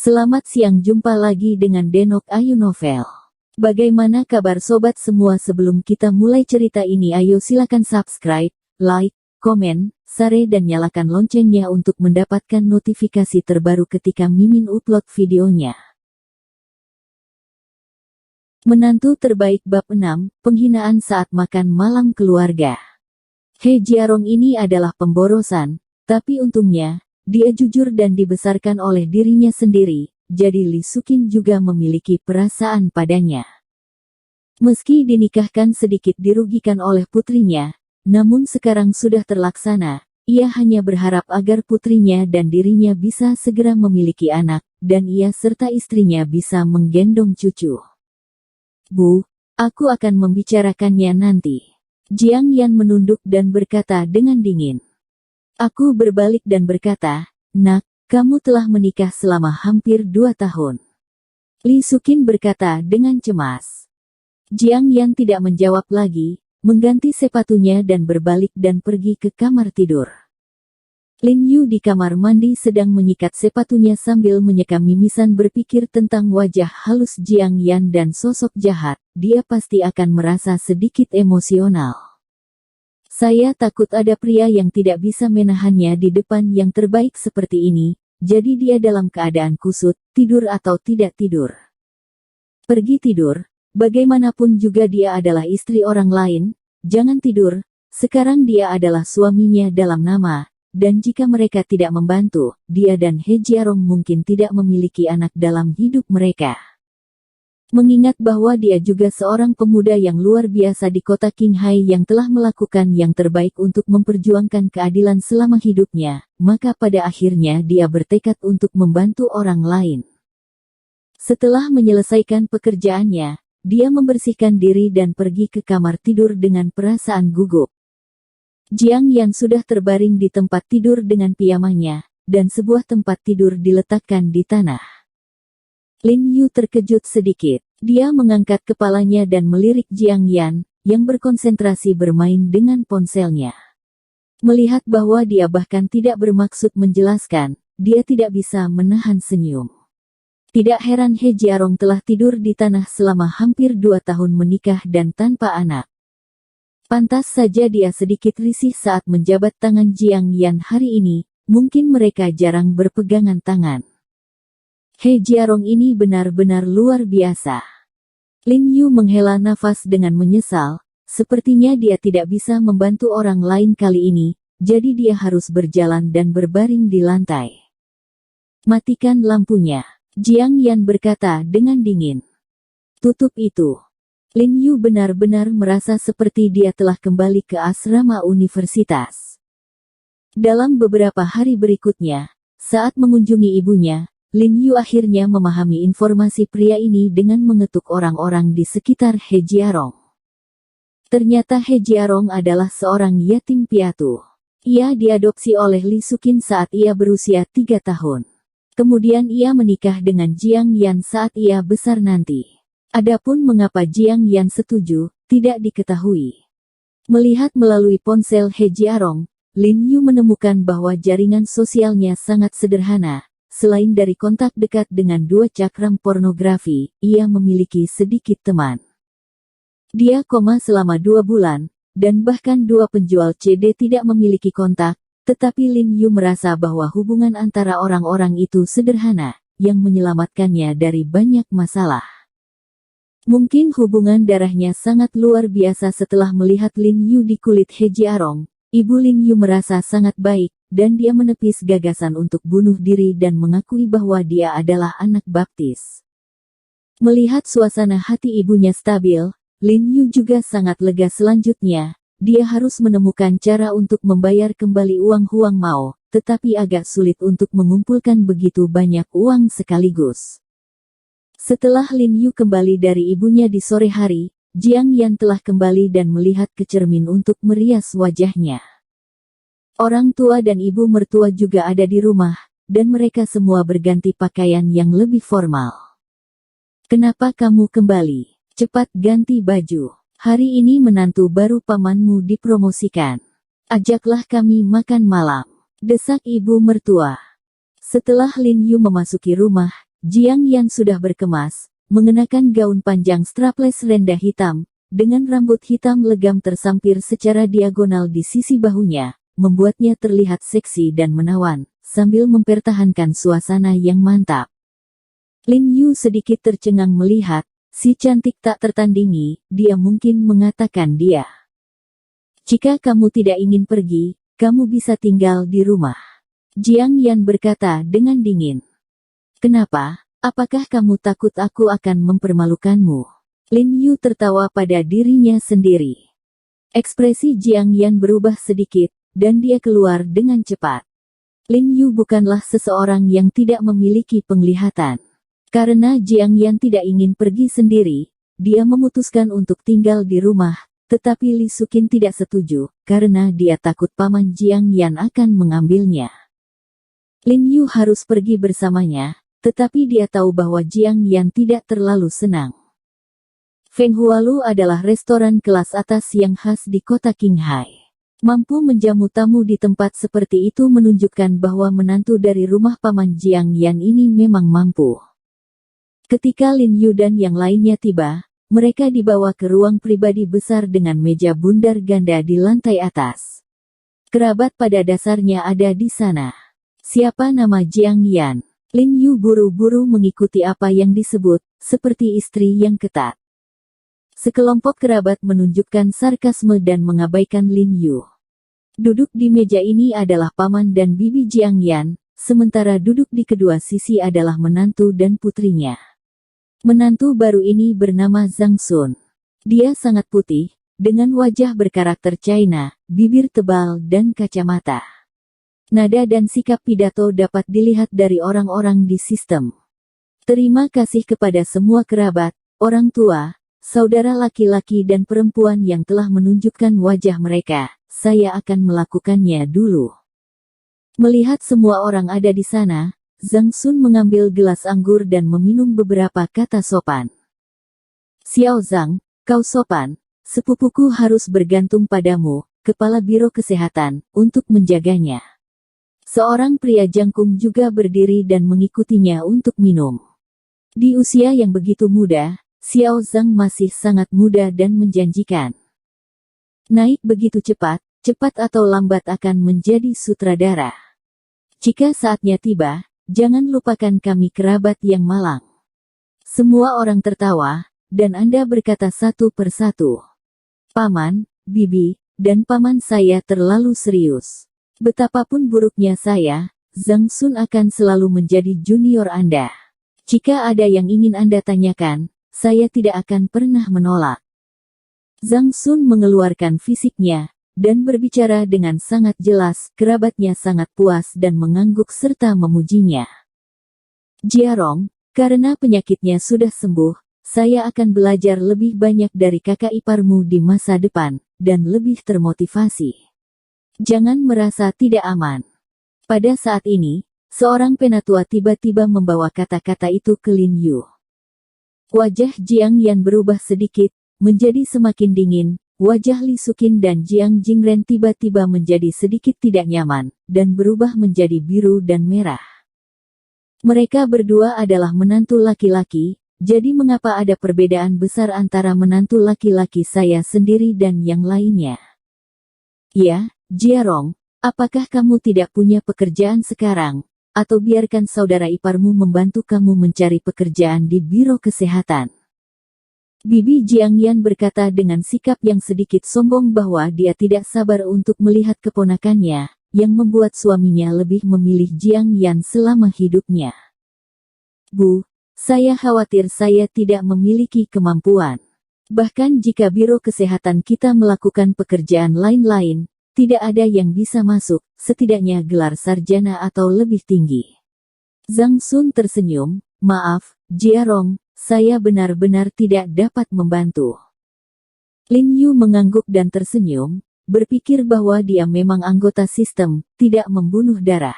Selamat siang, jumpa lagi dengan Denok Ayu Novel. Bagaimana kabar sobat semua? Sebelum kita mulai cerita ini, ayo silakan subscribe, like, komen, share dan nyalakan loncengnya untuk mendapatkan notifikasi terbaru ketika Mimin upload videonya. Menantu terbaik bab 6, penghinaan saat makan malam keluarga. He Jiarong ini adalah pemborosan, tapi untungnya dia jujur dan dibesarkan oleh dirinya sendiri, jadi Lee Sukin juga memiliki perasaan padanya. Meski dinikahkan sedikit dirugikan oleh putrinya, namun sekarang sudah terlaksana, ia hanya berharap agar putrinya dan dirinya bisa segera memiliki anak, dan ia serta istrinya bisa menggendong cucu. Bu, aku akan membicarakannya nanti. Jiang Yan menunduk dan berkata dengan dingin. Aku berbalik dan berkata, "Nak, kamu telah menikah selama hampir 2 tahun." Lee Sukin berkata dengan cemas. Jiang Yan tidak menjawab lagi, mengganti sepatunya dan berbalik dan pergi ke kamar tidur. Lin Yu di kamar mandi sedang menyikat sepatunya sambil menyeka mimisan berpikir tentang wajah halus Jiang Yan dan sosok jahat, dia pasti akan merasa sedikit emosional. Saya takut ada pria yang tidak bisa menahannya di depan yang terbaik seperti ini, jadi dia dalam keadaan kusut, tidur atau tidak tidur. Pergi tidur, bagaimanapun juga dia adalah istri orang lain, jangan tidur, sekarang dia adalah suaminya dalam nama, dan jika mereka tidak membantu, dia dan He Jiarong mungkin tidak memiliki anak dalam hidup mereka. Mengingat bahwa dia juga seorang pemuda yang luar biasa di kota Qinghai yang telah melakukan yang terbaik untuk memperjuangkan keadilan selama hidupnya, maka pada akhirnya dia bertekad untuk membantu orang lain. Setelah menyelesaikan pekerjaannya, dia membersihkan diri dan pergi ke kamar tidur dengan perasaan gugup. Jiang Yan sudah terbaring di tempat tidur dengan piyamanya, dan sebuah tempat tidur diletakkan di tanah. Lin Yu terkejut sedikit. Dia mengangkat kepalanya dan melirik Jiang Yan, yang berkonsentrasi bermain dengan ponselnya. Melihat bahwa dia bahkan tidak bermaksud menjelaskan, dia tidak bisa menahan senyum. Tidak heran He Jiarong telah tidur di tanah selama hampir 2 tahun menikah dan tanpa anak. Pantas saja dia sedikit risih saat menjabat tangan Jiang Yan hari ini, mungkin mereka jarang berpegangan tangan. He Jiarong ini benar-benar luar biasa. Lin Yu menghela nafas dengan menyesal, sepertinya dia tidak bisa membantu orang lain kali ini, jadi dia harus berjalan dan berbaring di lantai. Matikan lampunya, Jiang Yan berkata dengan dingin. Tutup itu. Lin Yu benar-benar merasa seperti dia telah kembali ke asrama universitas. Dalam beberapa hari berikutnya, saat mengunjungi ibunya, Lin Yu akhirnya memahami informasi pria ini dengan mengetuk orang-orang di sekitar He Jiarong. Ternyata He Jiarong adalah seorang yatim piatu. Ia diadopsi oleh Lee Sukin saat ia berusia 3 tahun. Kemudian ia menikah dengan Jiang Yan saat ia besar nanti. Adapun mengapa Jiang Yan setuju, tidak diketahui. Melihat melalui ponsel He Jiarong, Lin Yu menemukan bahwa jaringan sosialnya sangat sederhana. Selain dari kontak dekat dengan 2 cakram pornografi, ia memiliki sedikit teman. Dia koma selama 2 bulan, dan bahkan 2 penjual CD tidak memiliki kontak, tetapi Lin Yu merasa bahwa hubungan antara orang-orang itu sederhana, yang menyelamatkannya dari banyak masalah. Mungkin hubungan darahnya sangat luar biasa setelah melihat Lin Yu di kulit He Jiarong, ibu Lin Yu merasa sangat baik, dan dia menepis gagasan untuk bunuh diri dan mengakui bahwa dia adalah anak baptis. Melihat suasana hati ibunya stabil, Lin Yu juga sangat lega. Selanjutnya, dia harus menemukan cara untuk membayar kembali uang Huang Mao, tetapi agak sulit untuk mengumpulkan begitu banyak uang sekaligus. Setelah Lin Yu kembali dari ibunya di sore hari, Jiang Yan telah kembali dan melihat ke cermin untuk merias wajahnya. Orang tua dan ibu mertua juga ada di rumah, dan mereka semua berganti pakaian yang lebih formal. Kenapa kamu kembali? Cepat ganti baju. Hari ini menantu baru pamanmu dipromosikan. Ajaklah kami makan malam, desak ibu mertua. Setelah Lin Yu memasuki rumah, Jiang Yan sudah berkemas, mengenakan gaun panjang strapless rendah hitam, dengan rambut hitam legam tersampir secara diagonal di sisi bahunya, membuatnya terlihat seksi dan menawan, sambil mempertahankan suasana yang mantap. Lin Yu sedikit tercengang melihat, si cantik tak tertandingi, dia mungkin mengatakan dia. Jika kamu tidak ingin pergi, kamu bisa tinggal di rumah. Jiang Yan berkata dengan dingin. Kenapa? Apakah kamu takut aku akan mempermalukanmu? Lin Yu tertawa pada dirinya sendiri. Ekspresi Jiang Yan berubah sedikit, dan dia keluar dengan cepat. Lin Yu bukanlah seseorang yang tidak memiliki penglihatan. Karena Jiang Yan tidak ingin pergi sendiri, dia memutuskan untuk tinggal di rumah, tetapi Li Sukin tidak setuju, karena dia takut paman Jiang Yan akan mengambilnya. Lin Yu harus pergi bersamanya, tetapi dia tahu bahwa Jiang Yan tidak terlalu senang. Feng Hualu adalah restoran kelas atas yang khas di kota Qinghai. Mampu menjamu tamu di tempat seperti itu menunjukkan bahwa menantu dari rumah paman Jiang Yan ini memang mampu. Ketika Lin Yu dan yang lainnya tiba, mereka dibawa ke ruang pribadi besar dengan meja bundar ganda di lantai atas. Kerabat pada dasarnya ada di sana. Siapa nama Jiang Yan? Lin Yu buru-buru mengikuti apa yang disebut, seperti istri yang ketat. Sekelompok kerabat menunjukkan sarkasme dan mengabaikan Lin Yu. Duduk di meja ini adalah paman dan bibi Jiang Yan, sementara duduk di kedua sisi adalah menantu dan putrinya. Menantu baru ini bernama Zhang Sun. Dia sangat putih, dengan wajah berkarakter China, bibir tebal dan kacamata. Nada dan sikap pidato dapat dilihat dari orang-orang di sistem. Terima kasih kepada semua kerabat, orang tua, saudara laki-laki dan perempuan yang telah menunjukkan wajah mereka. Saya akan melakukannya dulu. Melihat semua orang ada di sana, Zhang Sun mengambil gelas anggur dan meminum beberapa kata sopan. Xiao Zhang, kau sopan, sepupuku harus bergantung padamu, kepala biro kesehatan, untuk menjaganya. Seorang pria jangkung juga berdiri dan mengikutinya untuk minum. Di usia yang begitu muda, Xiao Zhang masih sangat muda dan menjanjikan. Naik begitu cepat, cepat atau lambat akan menjadi sutradara. Jika saatnya tiba, jangan lupakan kami kerabat yang malang. Semua orang tertawa, dan Anda berkata satu persatu. Paman, bibi, dan paman saya terlalu serius. Betapapun buruknya saya, Zhang Sun akan selalu menjadi junior Anda. Jika ada yang ingin Anda tanyakan, saya tidak akan pernah menolak. Zhang Sun mengeluarkan fisiknya, dan berbicara dengan sangat jelas, kerabatnya sangat puas dan mengangguk serta memujinya. Jiarong, karena penyakitnya sudah sembuh, saya akan belajar lebih banyak dari kakak iparmu di masa depan, dan lebih termotivasi. Jangan merasa tidak aman. Pada saat ini, seorang penatua tiba-tiba membawa kata-kata itu ke Lin Yu. Wajah Jiang Yan berubah sedikit, menjadi semakin dingin, wajah Li Sukin dan Jiang Jingren tiba-tiba menjadi sedikit tidak nyaman, dan berubah menjadi biru dan merah. Mereka berdua adalah menantu laki-laki, jadi mengapa ada perbedaan besar antara menantu laki-laki saya sendiri dan yang lainnya? Ya, Jiarong, apakah kamu tidak punya pekerjaan sekarang, atau biarkan saudara iparmu membantu kamu mencari pekerjaan di biro kesehatan? Bibi Jiang Yan berkata dengan sikap yang sedikit sombong bahwa dia tidak sabar untuk melihat keponakannya, yang membuat suaminya lebih memilih Jiang Yan selama hidupnya. Bu, saya khawatir saya tidak memiliki kemampuan. Bahkan jika biro kesehatan kita melakukan pekerjaan lain-lain, tidak ada yang bisa masuk, setidaknya gelar sarjana atau lebih tinggi. Zhang Sun tersenyum, maaf, Jiarong, saya benar-benar tidak dapat membantu. Lin Yu mengangguk dan tersenyum, berpikir bahwa dia memang anggota sistem, tidak membunuh darah.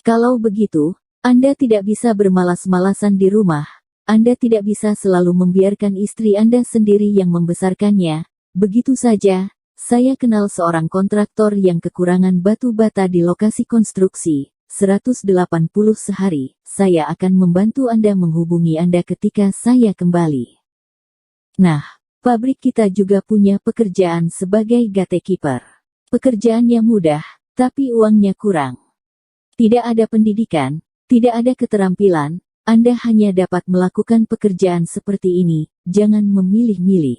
Kalau begitu, Anda tidak bisa bermalas-malasan di rumah, Anda tidak bisa selalu membiarkan istri Anda sendiri yang membesarkannya, begitu saja. Saya kenal seorang kontraktor yang kekurangan batu bata di lokasi konstruksi. 180 sehari, saya akan membantu Anda menghubungi Anda ketika saya kembali. Nah, pabrik kita juga punya pekerjaan sebagai gatekeeper. Pekerjaannya mudah, tapi uangnya kurang. Tidak ada pendidikan, tidak ada keterampilan, Anda hanya dapat melakukan pekerjaan seperti ini, jangan memilih-milih.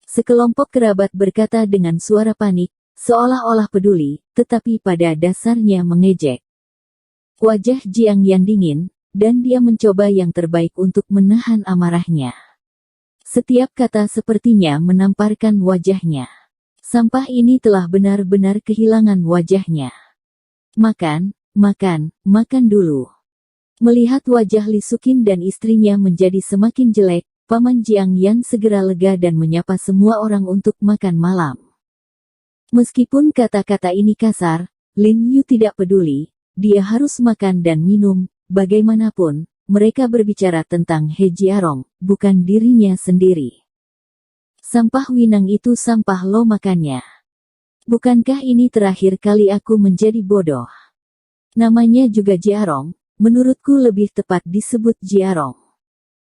Sekelompok kerabat berkata dengan suara panik, seolah-olah peduli, tetapi pada dasarnya mengejek. Wajah Jiang Yan dingin, dan dia mencoba yang terbaik untuk menahan amarahnya. Setiap kata sepertinya menamparkan wajahnya. Sampah ini telah benar-benar kehilangan wajahnya. Makan, makan, makan dulu. Melihat wajah Li Sukin dan istrinya menjadi semakin jelek, Paman Jiang Yan segera lega dan menyapa semua orang untuk makan malam. Meskipun kata-kata ini kasar, Lin Yu tidak peduli, dia harus makan dan minum, bagaimanapun, mereka berbicara tentang He Jiarong, bukan dirinya sendiri. Sampah Winang itu sampah lo makannya. Bukankah ini terakhir kali aku menjadi bodoh? Namanya juga Jiarong, menurutku lebih tepat disebut Jiarong.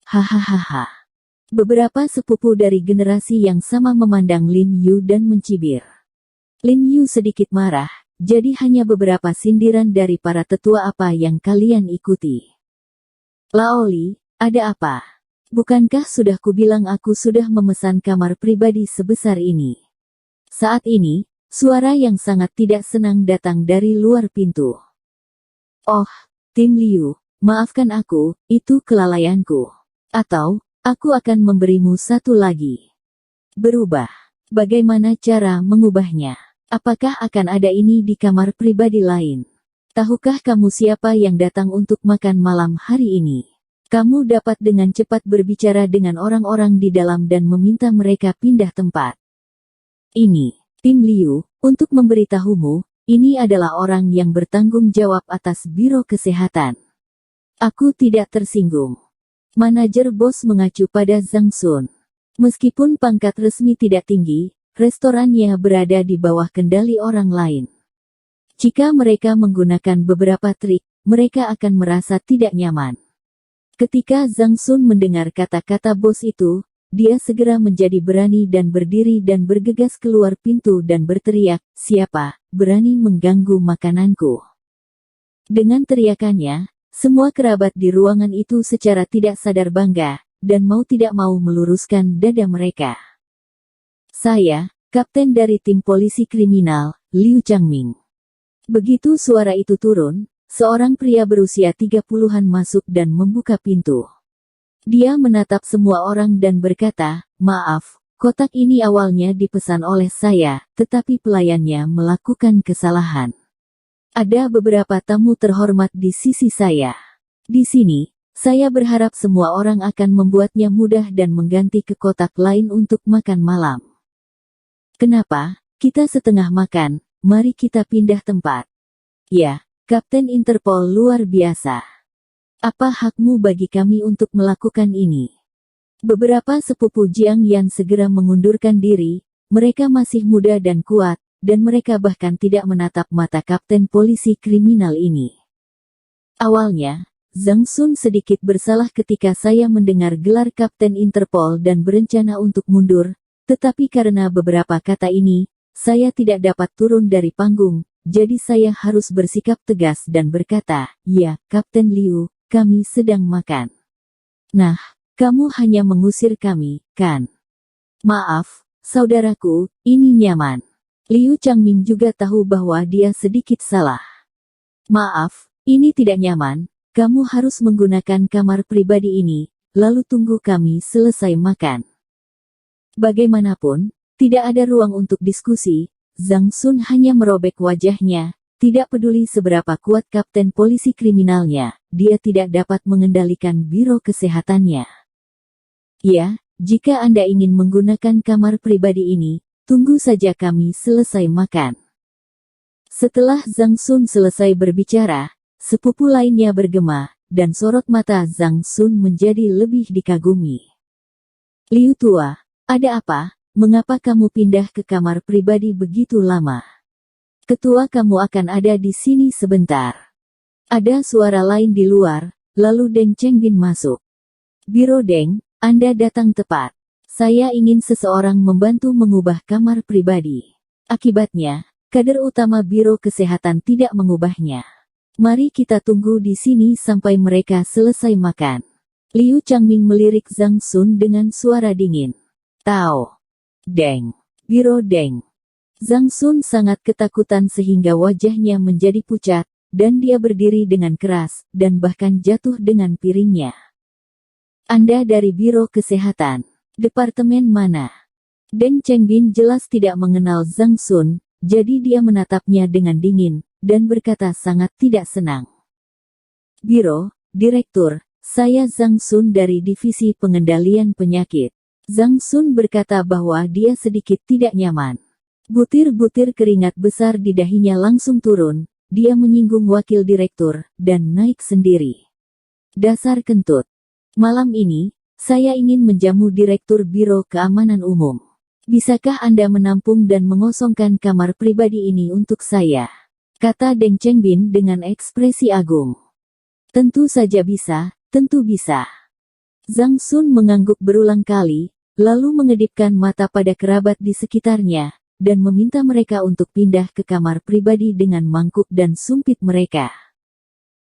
Hahaha. Beberapa sepupu dari generasi yang sama memandang Lin Yu dan mencibir. Lin Yu sedikit marah, jadi hanya beberapa sindiran dari para tetua apa yang kalian ikuti. Laoli, ada apa? Bukankah sudah kubilang aku sudah memesan kamar pribadi sebesar ini? Saat ini, suara yang sangat tidak senang datang dari luar pintu. Oh, Tim Liu, maafkan aku, itu kelalaianku. Atau, aku akan memberimu satu lagi. Berubah. Bagaimana cara mengubahnya? Apakah akan ada ini di kamar pribadi lain? Tahukah kamu siapa yang datang untuk makan malam hari ini? Kamu dapat dengan cepat berbicara dengan orang-orang di dalam dan meminta mereka pindah tempat. Ini, Tim Liu, untuk memberitahumu, ini adalah orang yang bertanggung jawab atas Biro Kesehatan. Aku tidak tersinggung. Manajer bos mengacu pada Zhang Sun. Meskipun pangkat resmi tidak tinggi, restorannya berada di bawah kendali orang lain. Jika mereka menggunakan beberapa trik, mereka akan merasa tidak nyaman. Ketika Zhang Sun mendengar kata-kata bos itu, dia segera menjadi berani dan berdiri dan bergegas keluar pintu dan berteriak, "Siapa berani mengganggu makananku?" Dengan teriakannya, semua kerabat di ruangan itu secara tidak sadar bangga, dan mau tidak mau meluruskan dada mereka. Saya, kapten dari tim polisi kriminal, Liu Changming. Begitu suara itu turun, seorang pria berusia 30-an masuk dan membuka pintu. Dia menatap semua orang dan berkata, "Maaf, kotak ini awalnya dipesan oleh saya, tetapi pelayannya melakukan kesalahan. Ada beberapa tamu terhormat di sisi saya. Di sini, saya berharap semua orang akan membuatnya mudah dan mengganti ke kotak lain untuk makan malam." "Kenapa? Kita setengah makan, mari kita pindah tempat." "Ya, Kapten Interpol luar biasa. Apa hakmu bagi kami untuk melakukan ini?" Beberapa sepupu Jiang Yan segera mengundurkan diri, mereka masih muda dan kuat, dan mereka bahkan tidak menatap mata kapten polisi kriminal ini. Awalnya, Zhang Sun sedikit bersalah ketika saya mendengar gelar Kapten Interpol dan berencana untuk mundur, tetapi karena beberapa kata ini, saya tidak dapat turun dari panggung, jadi saya harus bersikap tegas dan berkata, "Ya, Kapten Liu, kami sedang makan." "Nah, kamu hanya mengusir kami, kan?" "Maaf, saudaraku, ini nyaman." Liu Changming juga tahu bahwa dia sedikit salah. "Maaf, ini tidak nyaman, kamu harus menggunakan kamar pribadi ini, lalu tunggu kami selesai makan." Bagaimanapun, tidak ada ruang untuk diskusi, Zhang Sun hanya merobek wajahnya, tidak peduli seberapa kuat kapten polisi kriminalnya, dia tidak dapat mengendalikan biro kesehatannya. "Ya, jika Anda ingin menggunakan kamar pribadi ini, tunggu saja kami selesai makan." Setelah Zhang Sun selesai berbicara, sepupu lainnya bergema, dan sorot mata Zhang Sun menjadi lebih dikagumi. "Liu tua, ada apa? Mengapa kamu pindah ke kamar pribadi begitu lama?" Ketua, kamu akan ada di sini sebentar. Ada suara lain di luar, lalu Deng Chengbin masuk. Biro Deng, Anda datang tepat. Saya ingin seseorang membantu mengubah kamar pribadi. Akibatnya, kader utama Biro Kesehatan tidak mengubahnya. Mari kita tunggu di sini sampai mereka selesai makan. Liu Changming melirik Zhang Sun dengan suara dingin. Tao. Deng. Biro Deng. Zhang Sun sangat ketakutan sehingga wajahnya menjadi pucat, dan dia berdiri dengan keras, dan bahkan jatuh dengan piringnya. Anda dari Biro Kesehatan. Departemen mana? Deng Chengbin jelas tidak mengenal Zhang Sun, jadi dia menatapnya dengan dingin, dan berkata sangat tidak senang. Biro, Direktur, saya Zhang Sun dari Divisi Pengendalian Penyakit. Zhang Sun berkata bahwa dia sedikit tidak nyaman. Butir-butir keringat besar di dahinya langsung turun, dia menyinggung wakil direktur, dan naik sendiri. Dasar kentut. Malam ini, saya ingin menjamu Direktur Biro Keamanan Umum. Bisakah Anda menampung dan mengosongkan kamar pribadi ini untuk saya? Kata Deng Chengbin dengan ekspresi agung. Tentu saja bisa, tentu bisa. Zhang Sun mengangguk berulang kali, lalu mengedipkan mata pada kerabat di sekitarnya, dan meminta mereka untuk pindah ke kamar pribadi dengan mangkuk dan sumpit mereka.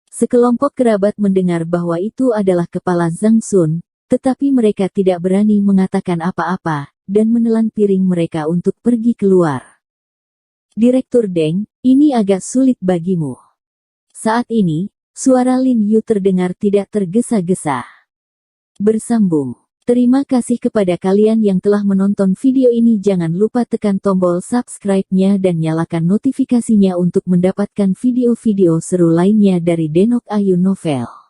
Sekelompok kerabat mendengar bahwa itu adalah kepala Zhang Sun, tetapi mereka tidak berani mengatakan apa-apa, dan menelan piring mereka untuk pergi keluar. Direktur Deng, ini agak sulit bagimu. Saat ini, suara Lin Yu terdengar tidak tergesa-gesa. Bersambung. Terima kasih kepada kalian yang telah menonton video ini. Jangan lupa tekan tombol subscribe-nya dan nyalakan notifikasinya untuk mendapatkan video-video seru lainnya dari Denok Ayu Novel.